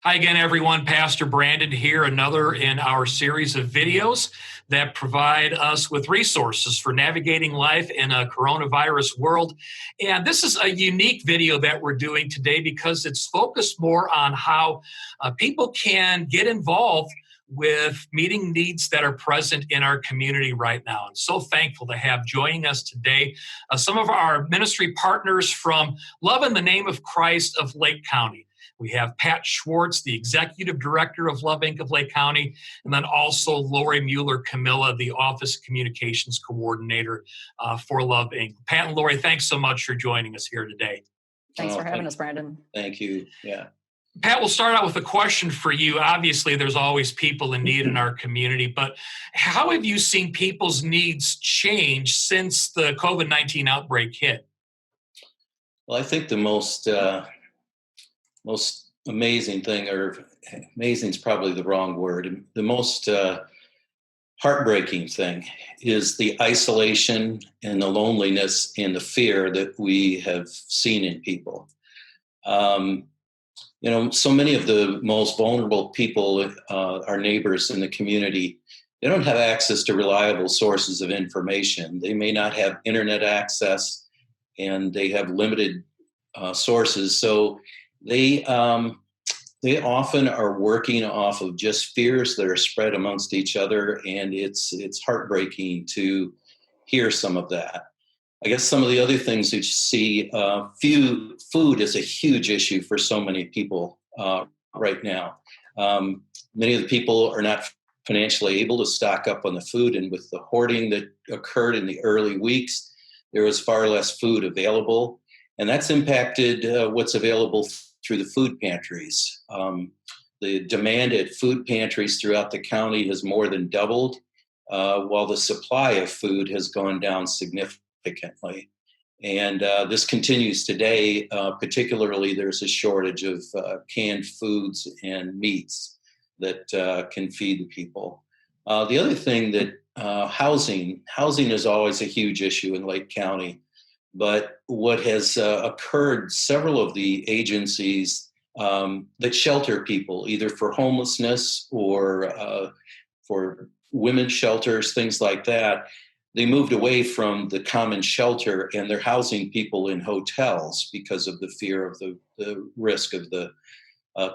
Hi again, everyone. Pastor Brandon here, another in our series of videos that provide us with resources for navigating life in a coronavirus world. And this is a unique video that we're doing today because it's focused more on how people can get involved with meeting needs that are present in our community right now. And so thankful to have joining us today some of our ministry partners from Love in the Name of Christ of Lake County. We have Pat Schwartz, the Executive Director of Love Inc. of Lake County, and then also Lori Mueller-Camilla, the Office Communications Coordinator for Love Inc. Pat and Lori, thanks so much for joining us here today. Thanks for having us, Brandon. Thank you. Yeah. Pat, we'll start out with a question for you. Obviously, there's always people in need in our community, but how have you seen people's needs change since the COVID-19 outbreak hit? Well, I think the most amazing thing, or amazing is probably the wrong word, the most heartbreaking thing is the isolation and the loneliness and the fear that we have seen in people. So many of the most vulnerable people, our neighbors in the community, they don't have access to reliable sources of information. They may not have internet access, and they have limited sources. So they often are working off of just fears that are spread amongst each other, and it's heartbreaking to hear some of that. I guess some of the other things that you see, food is a huge issue for so many people right now. Many of the people are not financially able to stock up on the food, and with the hoarding that occurred in the early weeks, there was far less food available, and that's impacted what's available through the food pantries. The demand at food pantries throughout the county has more than doubled, while the supply of food has gone down significantly. And this continues today. Particularly, there's a shortage of canned foods and meats that can feed the people. The other thing that housing is always a huge issue in Lake County. But what has occurred, several of the agencies that shelter people, either for homelessness or for women's shelters, things like that, they moved away from the common shelter, and they're housing people in hotels because of the fear of the risk of the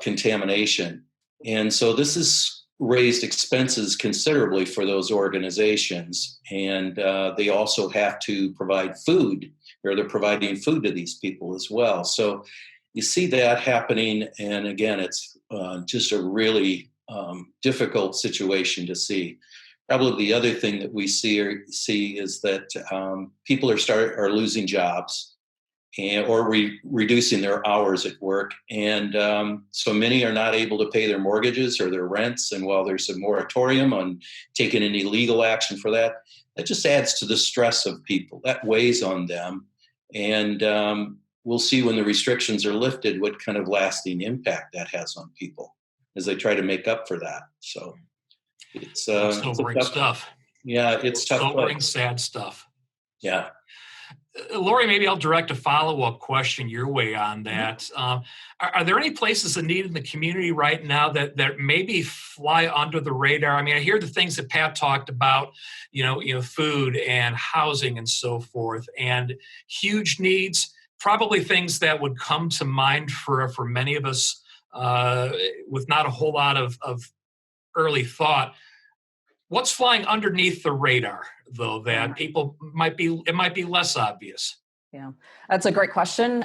contamination. And so this has raised expenses considerably for those organizations. And they also have to provide food, or they're providing food to these people as well. So you see that happening. And again, it's just a really difficult situation to see. Probably the other thing that we see is that people are losing jobs or reducing their hours at work. And so many are not able to pay their mortgages or their rents. And while there's a moratorium on taking any legal action for that, that just adds to the stress of people. That weighs on them. And we'll see when the restrictions are lifted what kind of lasting impact that has on people as they try to make up for that. So it's sobering stuff. Yeah, it's tough. Sobering, sad stuff. Yeah. Lori, maybe I'll direct a follow-up question your way on that. Are there any places in need in the community right now that maybe fly under the radar? I mean, I hear the things that Pat talked about, food and housing and so forth, and huge needs, probably things that would come to mind for many of us with not a whole lot of early thought. What's flying underneath the radar, though, that people might be less obvious? Yeah, that's a great question.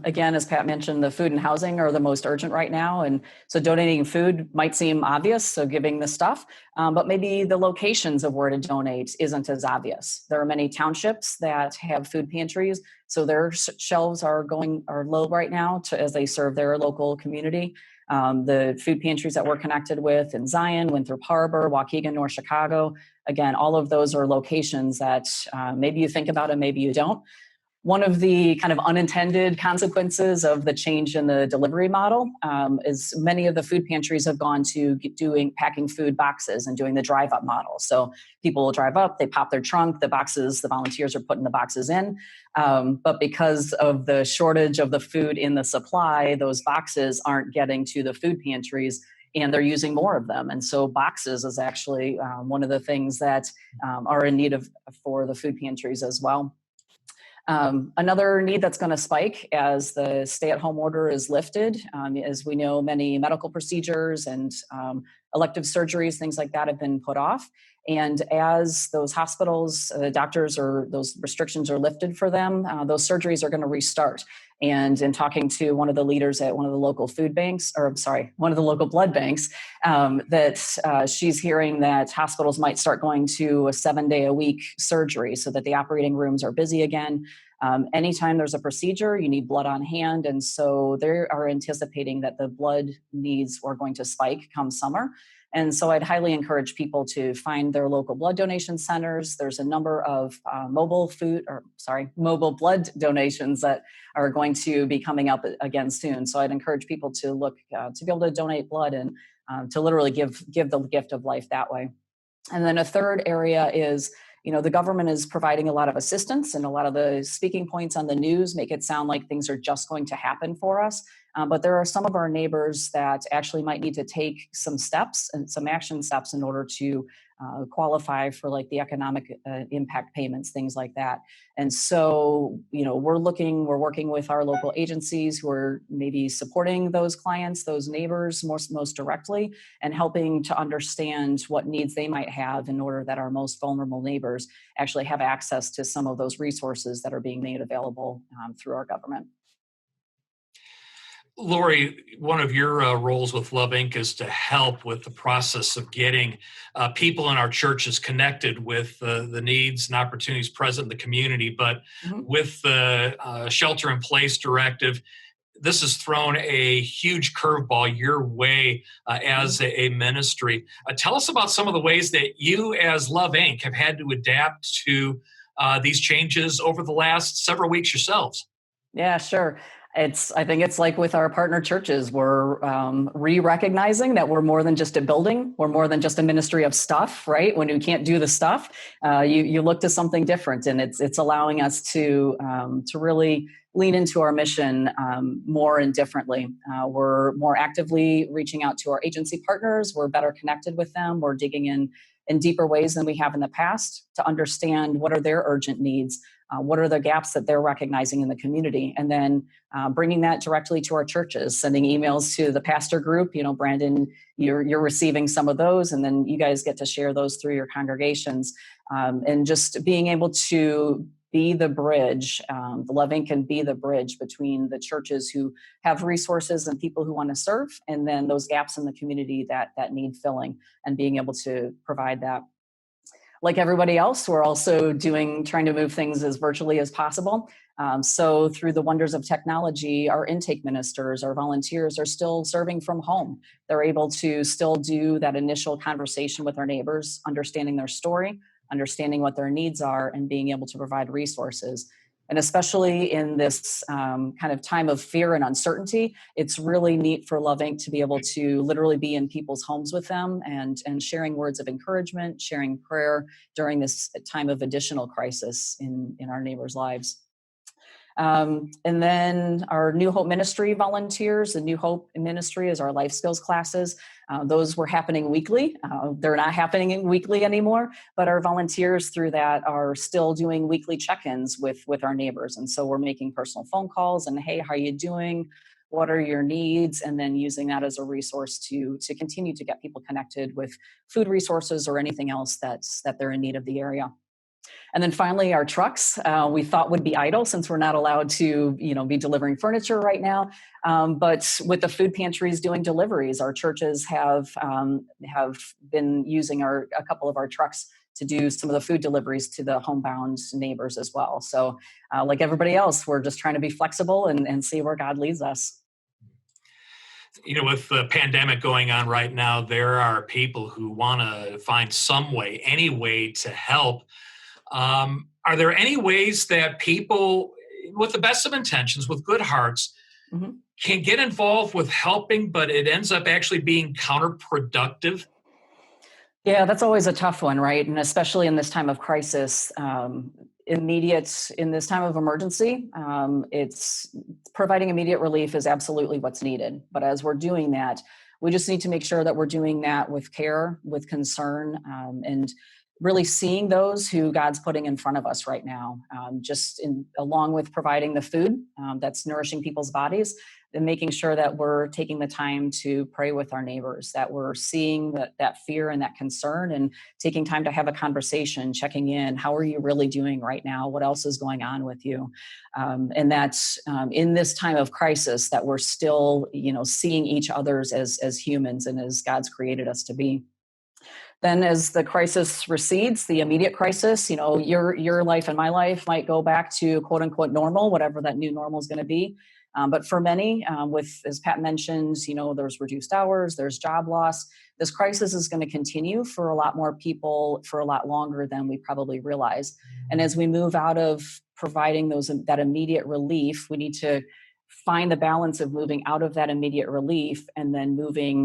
Again, as Pat mentioned, the food and housing are the most urgent right now. And so donating food might seem obvious, so giving the stuff, but maybe the locations of where to donate isn't as obvious. There are many townships that have food pantries, so their shelves are low right now as they serve their local community. The food pantries that we're connected with in Zion, Winthrop Harbor, Waukegan, North Chicago, again, all of those are locations that maybe you think about and maybe you don't. One of the kind of unintended consequences of the change in the delivery model is many of the food pantries have gone to doing packing food boxes and doing the drive-up model. So people will drive up, they pop their trunk, the volunteers are putting the boxes in. But because of the shortage of the food in the supply, those boxes aren't getting to the food pantries and they're using more of them. And so boxes is actually one of the things that are in need of for the food pantries as well. Another need that's going to spike as the stay-at-home order is lifted, as we know, many medical procedures and elective surgeries, things like that, have been put off. And as those hospitals, doctors, or those restrictions are lifted for them, those surgeries are going to restart. And in talking to one of the leaders at one of the local food banks, one of the local blood banks, that she's hearing that hospitals might start going to a 7-day-a-week surgery so that the operating rooms are busy again. Anytime there's a procedure, you need blood on hand. And so they are anticipating that the blood needs are going to spike come summer. And so I'd highly encourage people to find their local blood donation centers. There's a number of mobile blood donations that are going to be coming up again soon. So I'd encourage people to look to be able to donate blood and to literally give the gift of life that way. And then a third area is, the government is providing a lot of assistance, and a lot of the speaking points on the news make it sound like things are just going to happen for us. But there are some of our neighbors that actually might need to take some steps and some action steps in order to qualify for like the economic impact payments, things like that. And so, we're working with our local agencies who are maybe supporting those clients, those neighbors most directly, and helping to understand what needs they might have in order that our most vulnerable neighbors actually have access to some of those resources that are being made available through our government. Lori, one of your roles with Love Inc. is to help with the process of getting people in our churches connected with the needs and opportunities present in the community. But with the shelter-in-place directive, this has thrown a huge curveball your way as a ministry. Tell us about some of the ways that you as Love Inc. have had to adapt to these changes over the last several weeks yourselves. Yeah, sure. I think it's like with our partner churches, we're re-recognizing that we're more than just a building. We're more than just a ministry of stuff, right? When you can't do the stuff, you look to something different, and it's allowing us to really lean into our mission more and differently. We're more actively reaching out to our agency partners. We're better connected with them. We're digging in deeper ways than we have in the past to understand what are their urgent needs. What are the gaps that they're recognizing in the community? And then bringing that directly to our churches, sending emails to the pastor group. Brandon, you're receiving some of those, and then you guys get to share those through your congregations. And just being able to be the bridge, the Love Inc. can be the bridge between the churches who have resources and people who want to serve, and then those gaps in the community that need filling, and being able to provide that. Like everybody else, we're also trying to move things as virtually as possible. So through the wonders of technology, our intake ministers, our volunteers are still serving from home. They're able to still do that initial conversation with our neighbors, understanding their story, understanding what their needs are, and being able to provide resources. And especially in this kind of time of fear and uncertainty, it's really neat for Love Inc. to be able to literally be in people's homes with them and sharing words of encouragement, sharing prayer during this time of additional crisis in our neighbors' lives. And then our New Hope Ministry volunteers. The New Hope Ministry is our life skills classes. Those were happening weekly. They're not happening weekly anymore, but our volunteers through that are still doing weekly check-ins with our neighbors. And so we're making personal phone calls and, hey, how are you doing? What are your needs? And then using that as a resource to continue to get people connected with food resources or anything else that they're in need of the area. And then finally, our trucks, we thought would be idle since we're not allowed to, be delivering furniture right now. But with the food pantries doing deliveries, our churches have been using a couple of our trucks to do some of the food deliveries to the homebound neighbors as well. So like everybody else, we're just trying to be flexible and see where God leads us. With the pandemic going on right now, there are people who want to find some way, any way to help. Are there any ways that people with the best of intentions, with good hearts, Mhm. can get involved with helping, but it ends up actually being counterproductive? Yeah, that's always a tough one, right? And especially in this time of crisis, immediate in this time of emergency, it's providing immediate relief is absolutely what's needed. But as we're doing that, we just need to make sure that we're doing that with care, with concern, and really seeing those who God's putting in front of us right now. Just in along with providing the food that's nourishing people's bodies, and making sure that we're taking the time to pray with our neighbors, that we're seeing that fear and that concern, and taking time to have a conversation, checking in. How are you really doing right now? What else is going on with you? And that's in this time of crisis that we're still, seeing each others as humans and as God's created us to be. Then as the crisis recedes, the immediate crisis, your life and my life might go back to quote unquote normal, whatever that new normal is going to be. But for many, with, as Pat mentioned, there's reduced hours, there's job loss. This crisis is going to continue for a lot more people for a lot longer than we probably realize. And as we move out of providing that immediate relief, we need to find the balance of moving out of that immediate relief and then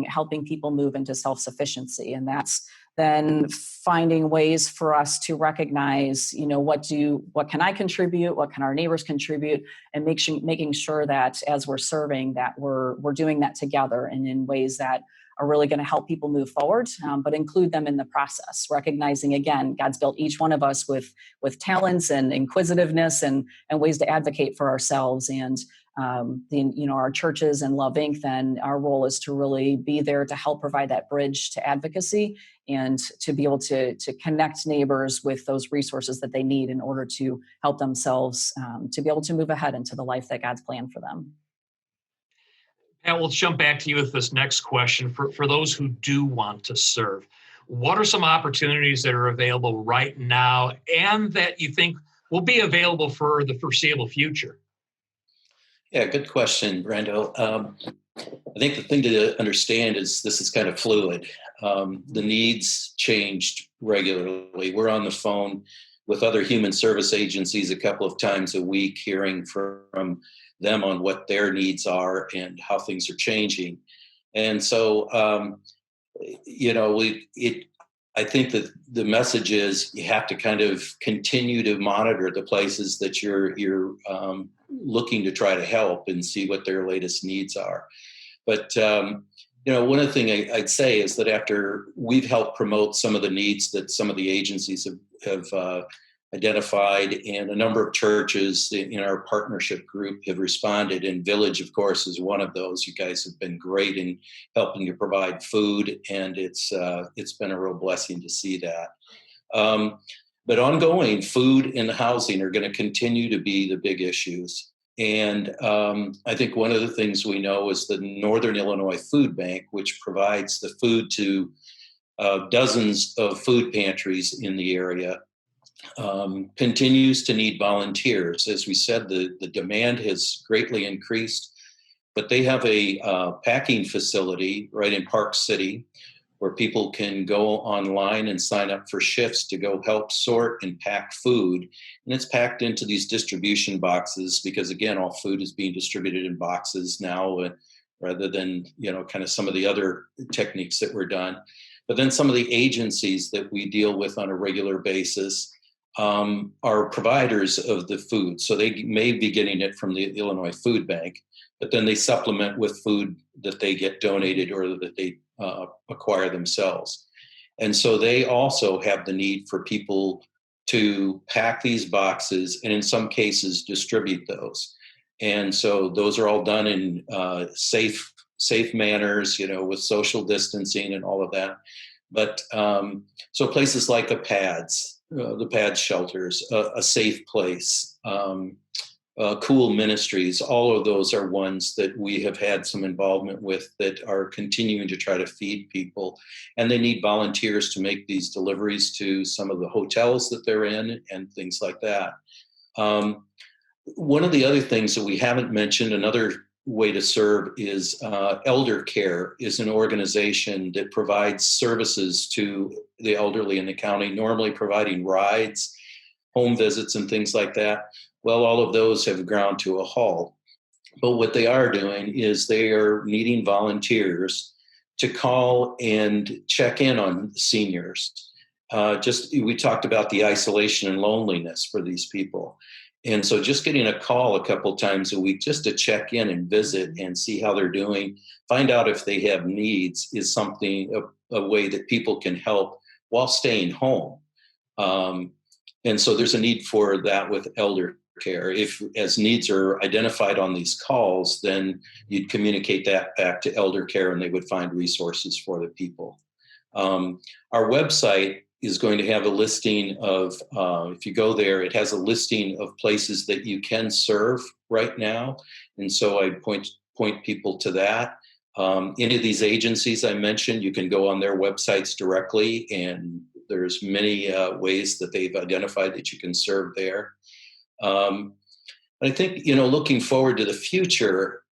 helping people move into self-sufficiency. And that's then finding ways for us to recognize, what can I contribute, what can our neighbors contribute, and making sure that as we're serving, that we're doing that together and in ways that are really going to help people move forward, but include them in the process. Recognizing, again, God's built each one of us with talents and inquisitiveness and ways to advocate for ourselves. And our churches and Love Inc., then our role is to really be there to help provide that bridge to advocacy and to be able to connect neighbors with those resources that they need in order to help themselves to be able to move ahead into the life that God's planned for them. Pat, we'll jump back to you with this next question. For those who do want to serve, what are some opportunities that are available right now and that you think will be available for the foreseeable future? Yeah, good question, Brando. I think the thing to understand is this is kind of fluid. The needs changed regularly. We're on the phone with other human service agencies a couple of times a week, hearing from them on what their needs are and how things are changing. And so, I think that the message is you have to kind of continue to monitor the places that you're looking to try to help and see what their latest needs are. But one of the things I'd say is that after we've helped promote some of the needs that some of the agencies have identified, and a number of churches in our partnership group have responded, and Village, of course, is one of those. You guys have been great in helping to provide food, and it's been a real blessing to see that. But ongoing, food and housing are going to continue to be the big issues. And I think one of the things we know is the Northern Illinois Food Bank, which provides the food to dozens of food pantries in the area, continues to need volunteers. As we said, the demand has greatly increased, but they have a packing facility right in Park City where people can go online and sign up for shifts to go help sort and pack food. And it's packed into these distribution boxes because, again, all food is being distributed in boxes now rather than, kind of some of the other techniques that were done. But then some of the agencies that we deal with on a regular basis are providers of the food. So they may be getting it from the Illinois Food Bank, but then they supplement with food that they get donated or that they acquire themselves. And so they also have the need for people to pack these boxes and in some cases distribute those. And so those are all done in safe manners, with social distancing and all of that. But so places like the PADS shelters, a safe place, Cool Ministries, all of those are ones that we have had some involvement with that are continuing to try to feed people. And they need volunteers to make these deliveries to some of the hotels that they're in and things like that. One of the other things that we haven't mentioned, another way to serve, is Elder Care is an organization that provides services to the elderly in the county, normally providing rides, home visits, and things like that. Well, all of those have ground to a halt. But what they are doing is they are needing volunteers to call and check in on seniors. We talked about the isolation and loneliness for these people. And so just getting a call a couple times a week just to check in and visit and see how they're doing, find out if they have needs is a way that people can help while staying home. And so there's a need for that with elder care. If as needs are identified on these calls, then you'd communicate that back to elder care and they would find resources for the people. Our website is going to have a listing of, if you go there, it has a listing of places that you can serve right now. And so I point people to that. Any of these agencies I mentioned, you can go on their websites directly, and there's many ways that they've identified that you can serve there. I think, looking forward to the future,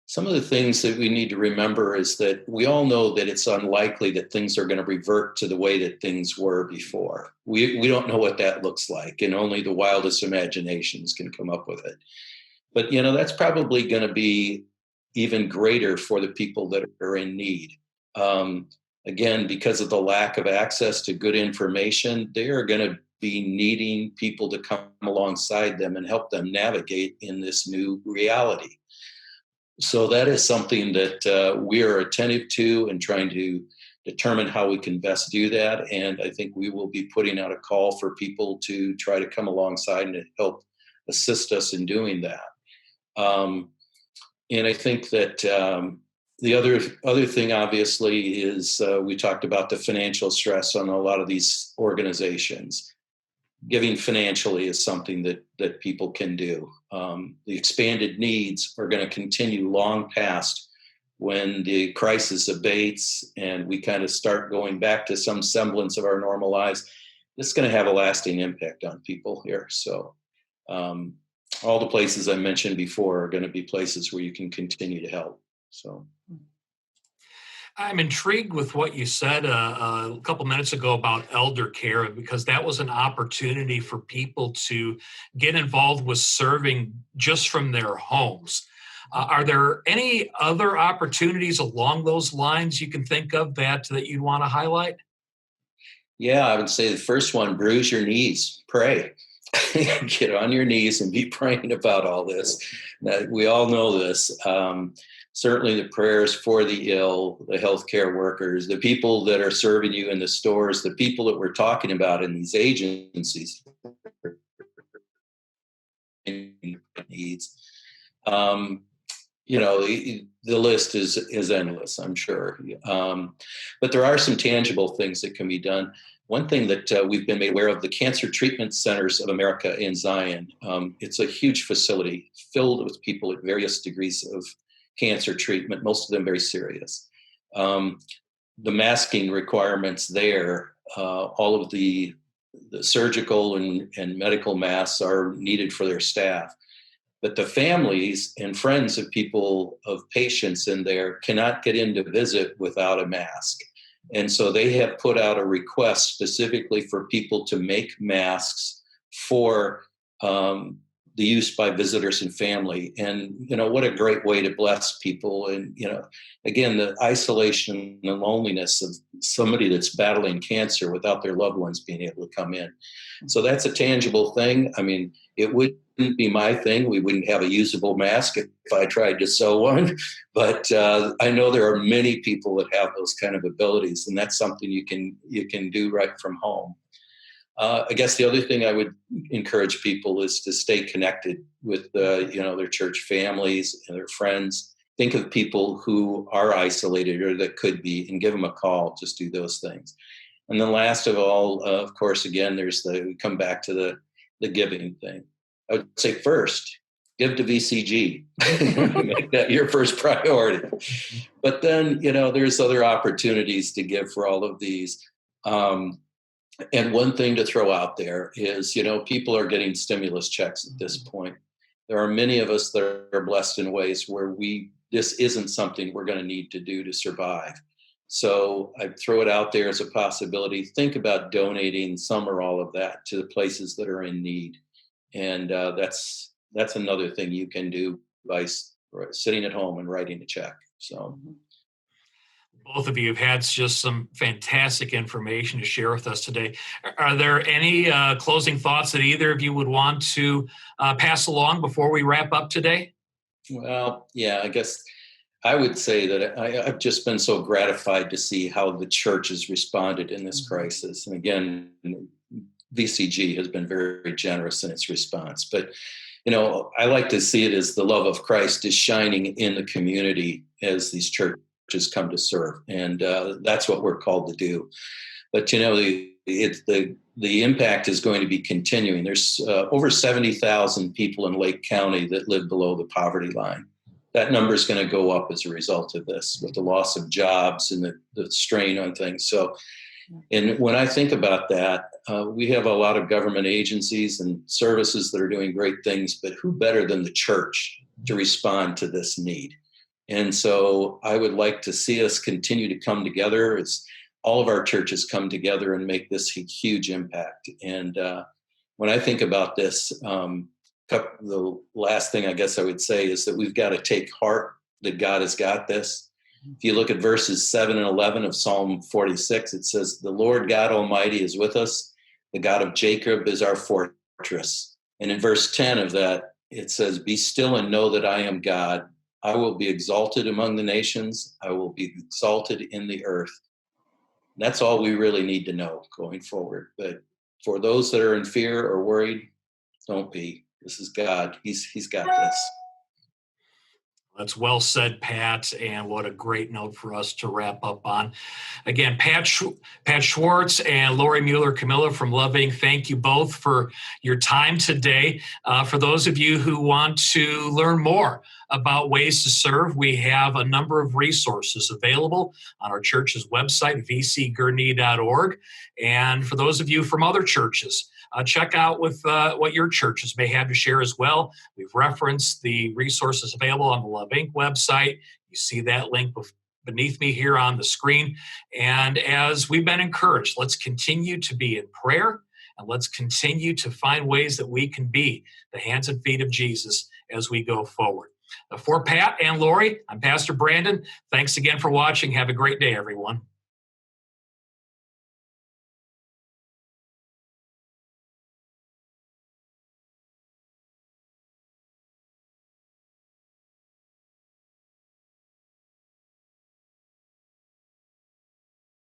some of the things that we need to remember is that we all know that it's unlikely that things are going to revert to the way that things were before. We don't know what that looks like, and only the wildest imaginations can come up with it. But, that's probably going to be even greater for the people that are in need. Again, because of the lack of access to good information, they are going to be needing people to come alongside them and help them navigate in this new reality. So that is something that we are attentive to and trying to determine how we can best do that. And I think we will be putting out a call for people to try to come alongside and help assist us in doing that. And I think that the other thing, obviously, is we talked about the financial stress on a lot of these organizations. Giving financially is something that people can do. The expanded needs are going to continue long past when the crisis abates and we kind of start going back to some semblance of our normal lives. It's going to have a lasting impact on people here. So all the places I mentioned before are going to be places where you can continue to help. So I'm intrigued with what you said a couple minutes ago about elder care, because that was an opportunity for people to get involved with serving just from their homes. Are there any other opportunities along those lines you can think of that you'd want to highlight? Yeah, I would say the first one, bruise your knees, pray. Get on your knees and be praying about all this. We all know this. Certainly the prayers for the ill, the healthcare workers, the people that are serving you in the stores, the people that we're talking about in these agencies needs. The list is endless, I'm sure. But there are some tangible things that can be done. One thing that we've been made aware of, the Cancer Treatment Centers of America in Zion. It's a huge facility filled with people at various degrees of cancer treatment, most of them very serious. The masking requirements there, all of the surgical and medical masks are needed for their staff. But the families and friends of patients in there cannot get in to visit without a mask. And so they have put out a request specifically for people to make masks for the use by visitors and family. And, what a great way to bless people. And, again, the isolation and loneliness of somebody that's battling cancer without their loved ones being able to come in. So that's a tangible thing. I mean, it wouldn't be my thing. We wouldn't have a usable mask if I tried to sew one. But I know there are many people that have those kind of abilities, and that's something you can do right from home. I guess the other thing I would encourage people is to stay connected with their church families and their friends. Think of people who are isolated or that could be, and give them a call. Just do those things. And then last of all, of course, again, we come back to the giving thing. I would say first, give to VCG. Make that your first priority. But then, there's other opportunities to give for all of these. And one thing to throw out there is, people are getting stimulus checks at this point. There are many of us that are blessed in ways where this isn't something we're going to need to do to survive. So I throw it out there as a possibility. Think about donating some or all of that to the places that are in need. And that's another thing you can do by sitting at home and writing a check. So. Mhm. Both of you have had just some fantastic information to share with us today. Are there any closing thoughts that either of you would want to pass along before we wrap up today? Well, yeah, I guess I would say that I've just been so gratified to see how the church has responded in this crisis. And again, VCG has been very generous in its response. But, I like to see it as the love of Christ is shining in the community as these churches come to serve. And that's what we're called to do. But, the impact is going to be continuing. There's over 70,000 people in Lake County that live below the poverty line. That number is going to go up as a result of this, with the loss of jobs and the strain on things. So, and when I think about that, we have a lot of government agencies and services that are doing great things, but who better than the church to respond to this need? And so I would like to see us continue to come together as all of our churches come together and make this a huge impact. And when I think about this, the last thing I guess I would say is that we've got to take heart that God has got this. If you look at verses 7 and 11 of Psalm 46, it says, "The Lord God Almighty is with us. The God of Jacob is our fortress." And in verse 10 of that, it says, "Be still and know that I am God. I will be exalted among the nations. I will be exalted in the earth." And that's all we really need to know going forward. But for those that are in fear or worried, don't be. This is God. He's got this. That's well said, Pat, and what a great note for us to wrap up on. Again, Pat Schwartz and Lori Mueller-Camilla from Loving, thank you both for your time today. For those of you who want to learn more about ways to serve, we have a number of resources available on our church's website, vcgurney.org. And for those of you from other churches, check out with what your churches may have to share as well. We've referenced the resources available on the Love Inc. website. You see that link beneath me here on the screen. And as we've been encouraged, let's continue to be in prayer, and let's continue to find ways that we can be the hands and feet of Jesus as we go forward. For Pat and Lori, I'm Pastor Brandon. Thanks again for watching. Have a great day, everyone.